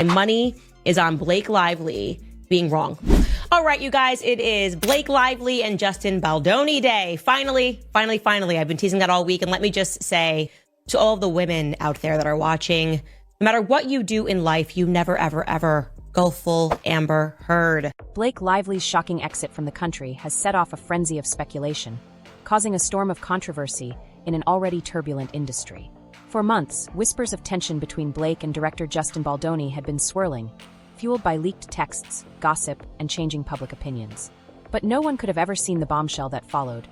My money is on Blake Lively being wrong. All right, you guys, it is Blake Lively and Justin Baldoni day. Finally. I've been teasing that all week. And let me just say to all of the women out there that are watching, no matter what you do in life, you never, ever go full Amber Heard. Blake Lively's shocking exit from the country has set off a frenzy of speculation, causing a storm of controversy in an already turbulent industry. For months, whispers of tension between Blake and director Justin Baldoni had been swirling, fueled by leaked texts, gossip, and changing public opinions. But no one could have ever seen the bombshell that followed,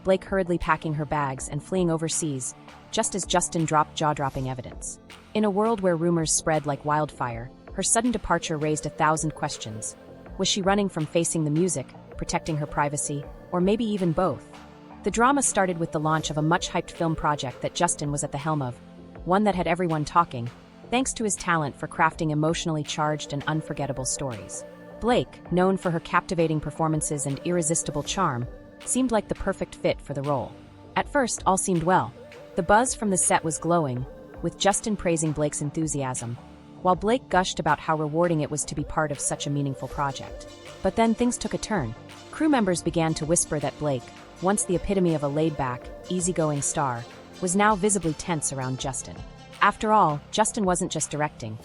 Blake hurriedly packing her bags and fleeing overseas, just as Justin dropped jaw-dropping evidence. In a world where rumors spread like wildfire, her sudden departure raised 1,000 questions. Was she running from facing the music, protecting her privacy, or maybe even both? The drama started with the launch of a much-hyped film project that Justin was at the helm of, one that had everyone talking, thanks to his talent for crafting emotionally charged and unforgettable stories. Blake, known for her captivating performances and irresistible charm, seemed like the perfect fit for the role. At first, all seemed well. The buzz from the set was glowing, with Justin praising Blake's enthusiasm, while Blake gushed about how rewarding it was to be part of such a meaningful project. But then things took a turn. Crew members began to whisper that Blake, once the epitome of a laid-back, easygoing star, was now visibly tense around Justin. After all, Justin wasn't just directing.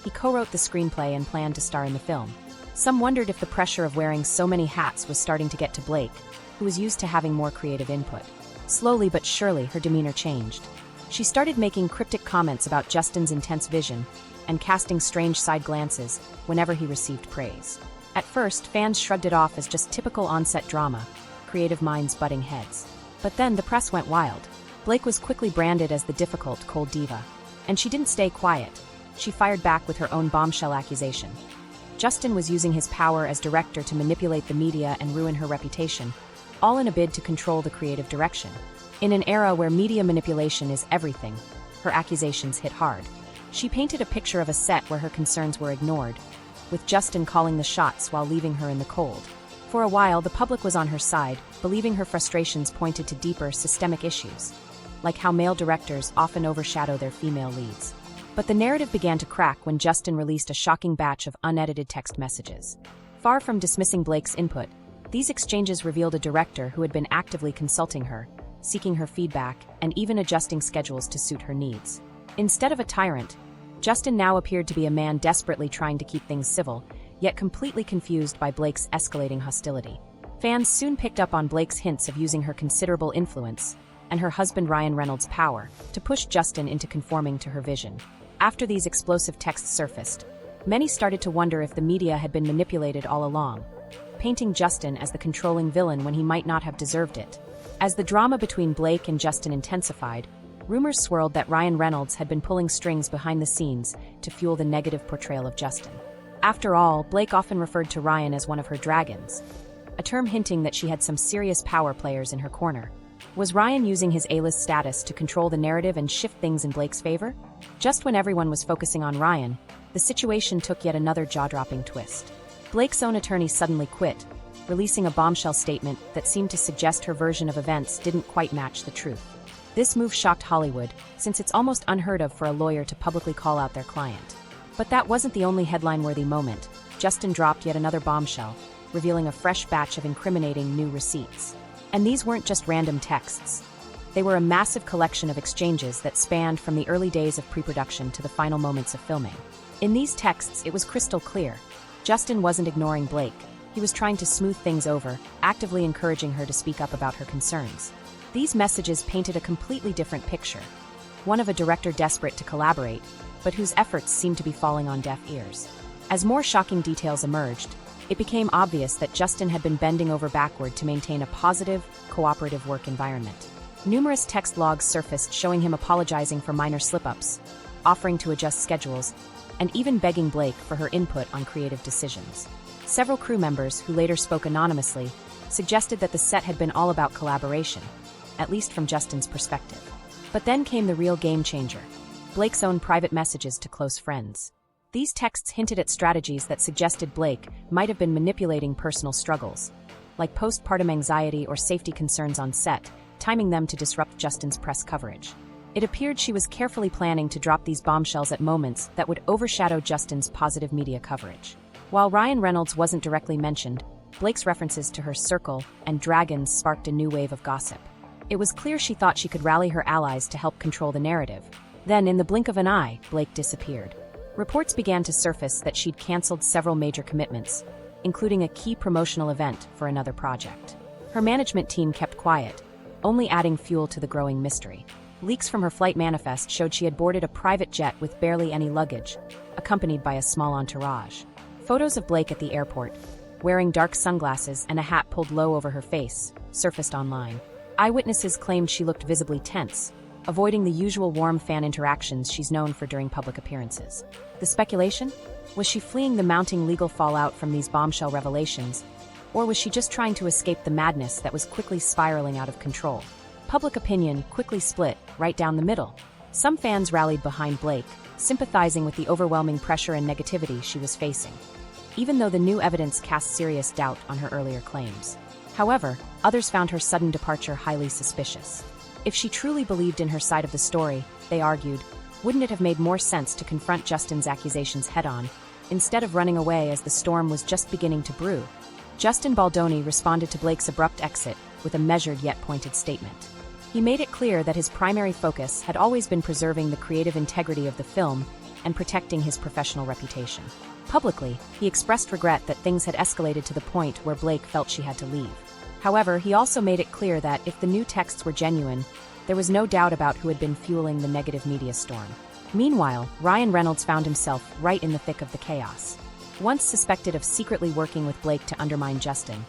He co-wrote the screenplay and planned to star in the film. Some wondered if the pressure of wearing so many hats was starting to get to Blake, who was used to having more creative input. Slowly but surely, her demeanor changed. She started making cryptic comments about Justin's intense vision and casting strange side glances whenever he received praise. At first, fans shrugged it off as just typical on-set drama, creative minds butting heads. But then the press went wild. Blake was quickly branded as the difficult, cold diva. And she didn't stay quiet. She fired back with her own bombshell accusation. Justin was using his power as director to manipulate the media and ruin her reputation, all in a bid to control the creative direction. In an era where media manipulation is everything, her accusations hit hard. She painted a picture of a set where her concerns were ignored, with Justin calling the shots while leaving her in the cold. For a while, the public was on her side, believing her frustrations pointed to deeper, systemic issues, like how male directors often overshadow their female leads. But the narrative began to crack when Justin released a shocking batch of unedited text messages. Far from dismissing Blake's input, these exchanges revealed a director who had been actively consulting her, seeking her feedback, and even adjusting schedules to suit her needs. Instead of a tyrant, Justin now appeared to be a man desperately trying to keep things civil, yet completely confused by Blake's escalating hostility. Fans soon picked up on Blake's hints of using her considerable influence and her husband Ryan Reynolds' power to push Justin into conforming to her vision. After these explosive texts surfaced, many started to wonder if the media had been manipulated all along, painting Justin as the controlling villain when he might not have deserved it. As the drama between Blake and Justin intensified, rumors swirled that Ryan Reynolds had been pulling strings behind the scenes to fuel the negative portrayal of Justin. After all, Blake often referred to Ryan as one of her dragons, a term hinting that she had some serious power players in her corner. Was Ryan using his A-list status to control the narrative and shift things in Blake's favor? Just when everyone was focusing on Ryan, the situation took yet another jaw-dropping twist. Blake's own attorney suddenly quit, releasing a bombshell statement that seemed to suggest her version of events didn't quite match the truth. This move shocked Hollywood, since it's almost unheard of for a lawyer to publicly call out their client. But that wasn't the only headline-worthy moment. Justin dropped yet another bombshell, revealing a fresh batch of incriminating new receipts. And these weren't just random texts. They were a massive collection of exchanges that spanned from the early days of pre-production to the final moments of filming. In these texts, it was crystal clear. Justin wasn't ignoring Blake. He was trying to smooth things over, actively encouraging her to speak up about her concerns. These messages painted a completely different picture. One of a director desperate to collaborate, but whose efforts seemed to be falling on deaf ears. As more shocking details emerged, it became obvious that Justin had been bending over backward to maintain a positive, cooperative work environment. Numerous text logs surfaced showing him apologizing for minor slip-ups, offering to adjust schedules, and even begging Blake for her input on creative decisions. Several crew members, who later spoke anonymously, suggested that the set had been all about collaboration, at least from Justin's perspective. But then came the real game-changer: Blake's own private messages to close friends. These texts hinted at strategies that suggested Blake might have been manipulating personal struggles, like postpartum anxiety or safety concerns on set, timing them to disrupt Justin's press coverage. It appeared she was carefully planning to drop these bombshells at moments that would overshadow Justin's positive media coverage. While Ryan Reynolds wasn't directly mentioned, Blake's references to her circle and dragons sparked a new wave of gossip. It was clear she thought she could rally her allies to help control the narrative. Then, in the blink of an eye, Blake disappeared. Reports began to surface that she'd canceled several major commitments, including a key promotional event for another project. Her management team kept quiet, only adding fuel to the growing mystery. Leaks from her flight manifest showed she had boarded a private jet with barely any luggage, accompanied by a small entourage. Photos of Blake at the airport, wearing dark sunglasses and a hat pulled low over her face, surfaced online. Eyewitnesses claimed she looked visibly tense, avoiding the usual warm fan interactions she's known for during public appearances. The speculation? Was she fleeing the mounting legal fallout from these bombshell revelations, or was she just trying to escape the madness that was quickly spiraling out of control? Public opinion quickly split right down the middle. Some fans rallied behind Blake, sympathizing with the overwhelming pressure and negativity she was facing, even though the new evidence cast serious doubt on her earlier claims. However, others found her sudden departure highly suspicious. If she truly believed in her side of the story, they argued, wouldn't it have made more sense to confront Justin's accusations head-on, instead of running away as the storm was just beginning to brew? Justin Baldoni responded to Blake's abrupt exit with a measured yet pointed statement. He made it clear that his primary focus had always been preserving the creative integrity of the film and protecting his professional reputation. Publicly, he expressed regret that things had escalated to the point where Blake felt she had to leave. However, he also made it clear that if the new texts were genuine, there was no doubt about who had been fueling the negative media storm. Meanwhile, Ryan Reynolds found himself right in the thick of the chaos. Once suspected of secretly working with Blake to undermine Justin,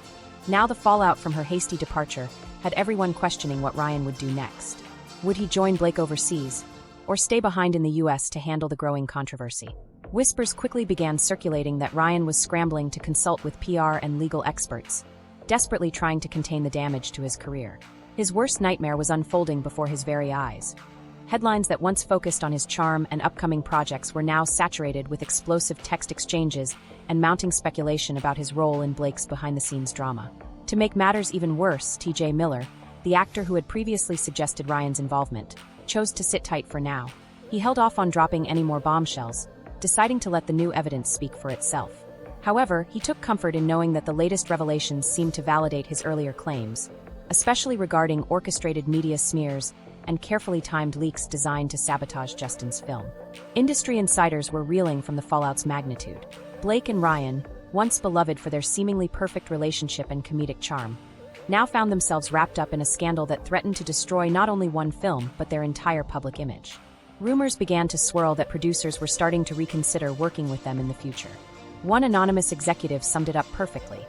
now the fallout from her hasty departure had everyone questioning what Ryan would do next. Would he join Blake overseas, or stay behind in the US to handle the growing controversy? Whispers quickly began circulating that Ryan was scrambling to consult with PR and legal experts, desperately trying to contain the damage to his career. His worst nightmare was unfolding before his very eyes. Headlines that once focused on his charm and upcoming projects were now saturated with explosive text exchanges and mounting speculation about his role in Blake's behind-the-scenes drama. To make matters even worse, T.J. Miller, the actor who had previously suggested Ryan's involvement, chose to sit tight for now. He held off on dropping any more bombshells, deciding to let the new evidence speak for itself. However, he took comfort in knowing that the latest revelations seemed to validate his earlier claims, especially regarding orchestrated media smears and carefully timed leaks designed to sabotage Justin's film. Industry insiders were reeling from the fallout's magnitude. Blake and Ryan, once beloved for their seemingly perfect relationship and comedic charm, now found themselves wrapped up in a scandal that threatened to destroy not only one film but their entire public image. Rumors began to swirl that producers were starting to reconsider working with them in the future. One anonymous executive summed it up perfectly.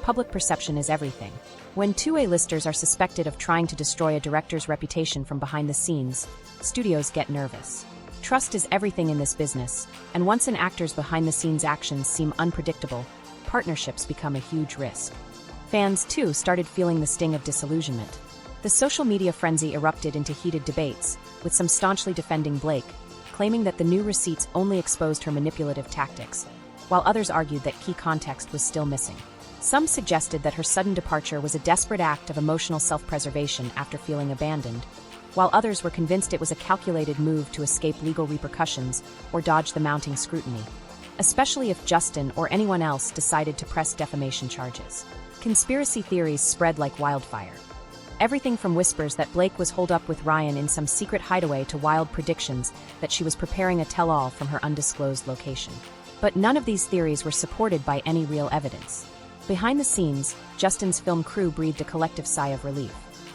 Public perception is everything. When two A-listers are suspected of trying to destroy a director's reputation from behind the scenes, studios get nervous. Trust is everything in this business, and once an actor's behind-the-scenes actions seem unpredictable, partnerships become a huge risk. Fans, too, started feeling the sting of disillusionment. The social media frenzy erupted into heated debates, with some staunchly defending Blake, claiming that the new receipts only exposed her manipulative tactics, while others argued that key context was still missing. Some suggested that her sudden departure was a desperate act of emotional self-preservation after feeling abandoned, while others were convinced it was a calculated move to escape legal repercussions or dodge the mounting scrutiny, especially if Justin or anyone else decided to press defamation charges. Conspiracy theories spread like wildfire. Everything from whispers that Blake was holed up with Ryan in some secret hideaway to wild predictions that she was preparing a tell-all from her undisclosed location. But none of these theories were supported by any real evidence. Behind the scenes, Justin's film crew breathed a collective sigh of relief.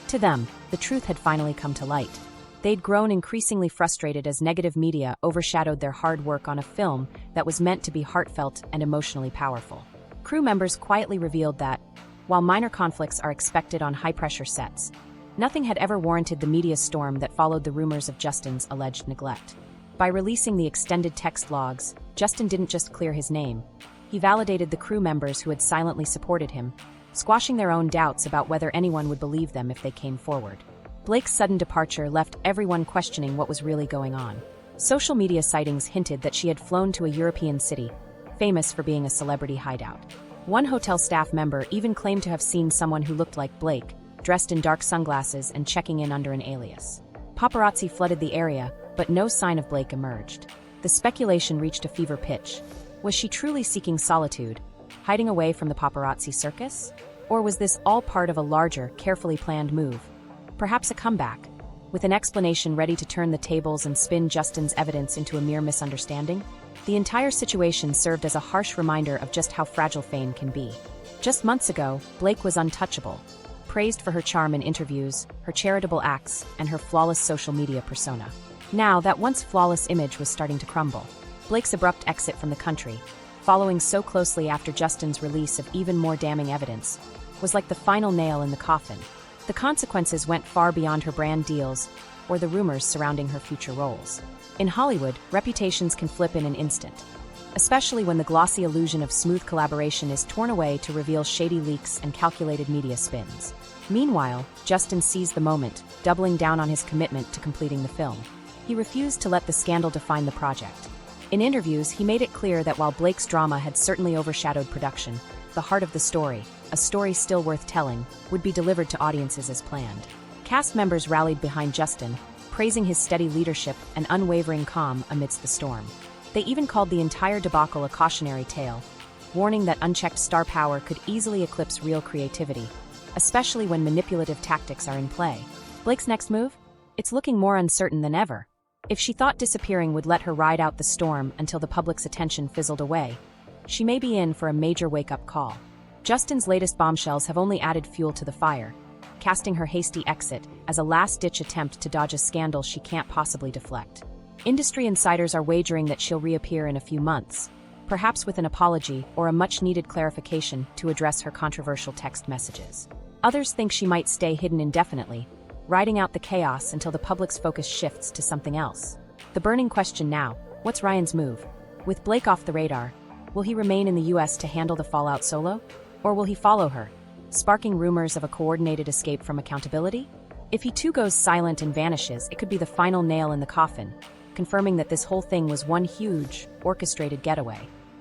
To them, the truth had finally come to light. They'd grown increasingly frustrated as negative media overshadowed their hard work on a film that was meant to be heartfelt and emotionally powerful. Crew members quietly revealed that, while minor conflicts are expected on high-pressure sets, nothing had ever warranted the media storm that followed the rumors of Justin's alleged neglect. By releasing the extended text logs, Justin didn't just clear his name. He validated the crew members who had silently supported him, squashing their own doubts about whether anyone would believe them if they came forward. Blake's sudden departure left everyone questioning what was really going on. Social media sightings hinted that she had flown to a European city, famous for being a celebrity hideout. One hotel staff member even claimed to have seen someone who looked like Blake, dressed in dark sunglasses and checking in under an alias. Paparazzi flooded the area, but no sign of Blake emerged. The speculation reached a fever pitch. Was she truly seeking solitude, hiding away from the paparazzi circus? Or was this all part of a larger, carefully planned move? Perhaps a comeback, with an explanation ready to turn the tables and spin Justin's evidence into a mere misunderstanding? The entire situation served as a harsh reminder of just how fragile fame can be. Just months ago, Blake was untouchable, praised for her charm in interviews, her charitable acts, and her flawless social media persona. Now, that once flawless image was starting to crumble. Blake's abrupt exit from the country, following so closely after Justin's release of even more damning evidence, was like the final nail in the coffin. The consequences went far beyond her brand deals or the rumors surrounding her future roles. In Hollywood, reputations can flip in an instant, especially when the glossy illusion of smooth collaboration is torn away to reveal shady leaks and calculated media spins. Meanwhile, Justin seized the moment, doubling down on his commitment to completing the film. He refused to let the scandal define the project. In interviews, he made it clear that while Blake's drama had certainly overshadowed production, the heart of the story, a story still worth telling, would be delivered to audiences as planned. Cast members rallied behind Justin, praising his steady leadership and unwavering calm amidst the storm. They even called the entire debacle a cautionary tale, warning that unchecked star power could easily eclipse real creativity, especially when manipulative tactics are in play. Blake's next move? It's looking more uncertain than ever. If she thought disappearing would let her ride out the storm until the public's attention fizzled away, she may be in for a major wake-up call. Justin's latest bombshells have only added fuel to the fire, casting her hasty exit as a last-ditch attempt to dodge a scandal she can't possibly deflect. Industry insiders are wagering that she'll reappear in a few months, perhaps with an apology or a much-needed clarification to address her controversial text messages. Others think she might stay hidden indefinitely, riding out the chaos until the public's focus shifts to something else. The burning question now, what's Ryan's move? With Blake off the radar, will he remain in the US to handle the fallout solo? Or will he follow her, sparking rumors of a coordinated escape from accountability? If he too goes silent and vanishes, it could be the final nail in the coffin, confirming that this whole thing was one huge, orchestrated getaway.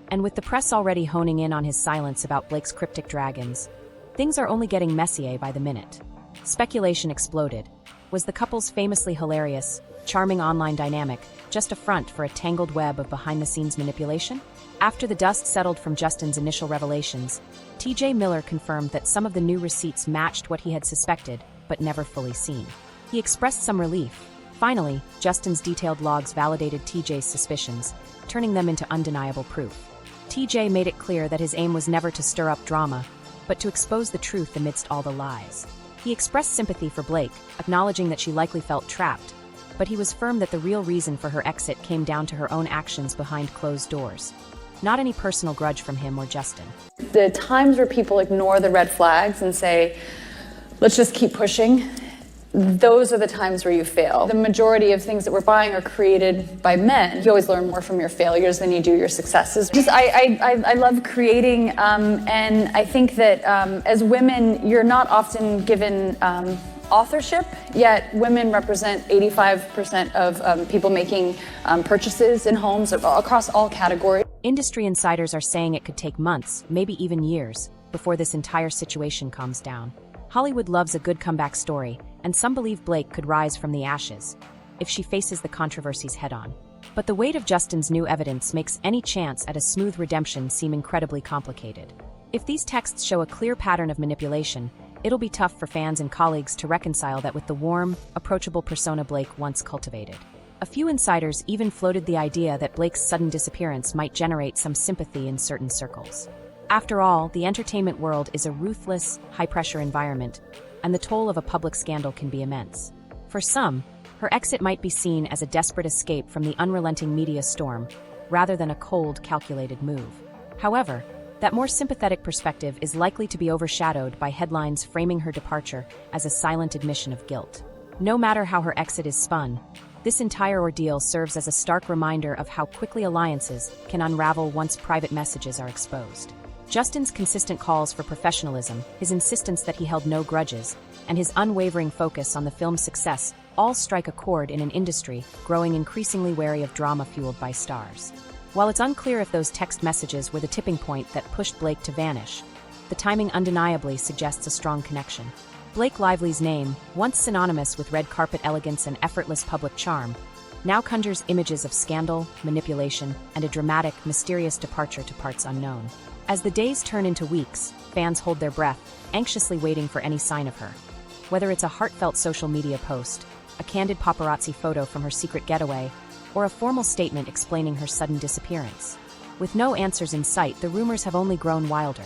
And with the press already honing in on his silence about Blake's cryptic dragons, things are only getting messier by the minute. Speculation exploded. Was the couple's famously hilarious, charming online dynamic just a front for a tangled web of behind-the-scenes manipulation? After the dust settled from Justin's initial revelations, TJ Miller confirmed that some of the new receipts matched what he had suspected, but never fully seen. He expressed some relief. Finally, Justin's detailed logs validated TJ's suspicions, turning them into undeniable proof. TJ made it clear that his aim was never to stir up drama, but to expose the truth amidst all the lies. He expressed sympathy for Blake, acknowledging that she likely felt trapped, but he was firm that the real reason for her exit came down to her own actions behind closed doors. Not any personal grudge from him or Justin. The times where people ignore the red flags and say, let's just keep pushing, those are the times where you fail. The majority of things that we're buying are created by men. You always learn more from your failures than you do your successes. I love creating, and I think that as women, you're not often given authorship, yet women represent 85% of people making purchases in homes across all categories. Industry insiders are saying it could take months, maybe even years, before this entire situation calms down. Hollywood loves a good comeback story, and some believe Blake could rise from the ashes if she faces the controversies head-on. But the weight of Justin's new evidence makes any chance at a smooth redemption seem incredibly complicated. If these texts show a clear pattern of manipulation, it'll be tough for fans and colleagues to reconcile that with the warm, approachable persona Blake once cultivated. A few insiders even floated the idea that Blake's sudden disappearance might generate some sympathy in certain circles. After all, the entertainment world is a ruthless, high-pressure environment, and the toll of a public scandal can be immense. For some, her exit might be seen as a desperate escape from the unrelenting media storm, rather than a cold, calculated move. However, that more sympathetic perspective is likely to be overshadowed by headlines framing her departure as a silent admission of guilt. No matter how her exit is spun, this entire ordeal serves as a stark reminder of how quickly alliances can unravel once private messages are exposed. Justin's consistent calls for professionalism, his insistence that he held no grudges, and his unwavering focus on the film's success all strike a chord in an industry growing increasingly wary of drama fueled by stars. While it's unclear if those text messages were the tipping point that pushed Blake to vanish, the timing undeniably suggests a strong connection. Blake Lively's name, once synonymous with red carpet elegance and effortless public charm, now conjures images of scandal, manipulation, and a dramatic, mysterious departure to parts unknown. As the days turn into weeks, fans hold their breath, anxiously waiting for any sign of her. Whether it's a heartfelt social media post, a candid paparazzi photo from her secret getaway, or a formal statement explaining her sudden disappearance. With no answers in sight, the rumors have only grown wilder.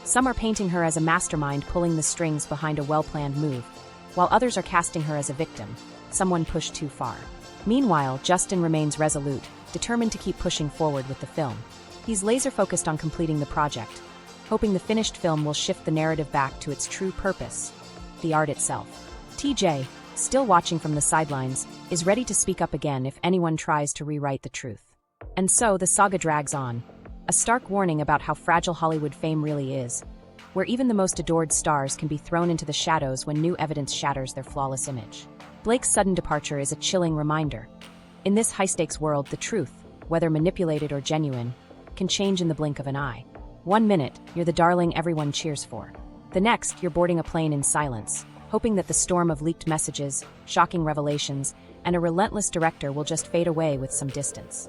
Some are painting her as a mastermind pulling the strings behind a well-planned move, while others are casting her as a victim, someone pushed too far. Meanwhile, Justin remains resolute, determined to keep pushing forward with the film. He's laser-focused on completing the project, hoping the finished film will shift the narrative back to its true purpose, the art itself. TJ, still watching from the sidelines, is ready to speak up again if anyone tries to rewrite the truth. And so the saga drags on, a stark warning about how fragile Hollywood fame really is, where even the most adored stars can be thrown into the shadows when new evidence shatters their flawless image. Blake's sudden departure is a chilling reminder. In this high-stakes world, the truth, whether manipulated or genuine, can change in the blink of an eye. 1 minute, you're the darling everyone cheers for. The next, you're boarding a plane in silence, hoping that the storm of leaked messages, shocking revelations, and a relentless director will just fade away with some distance.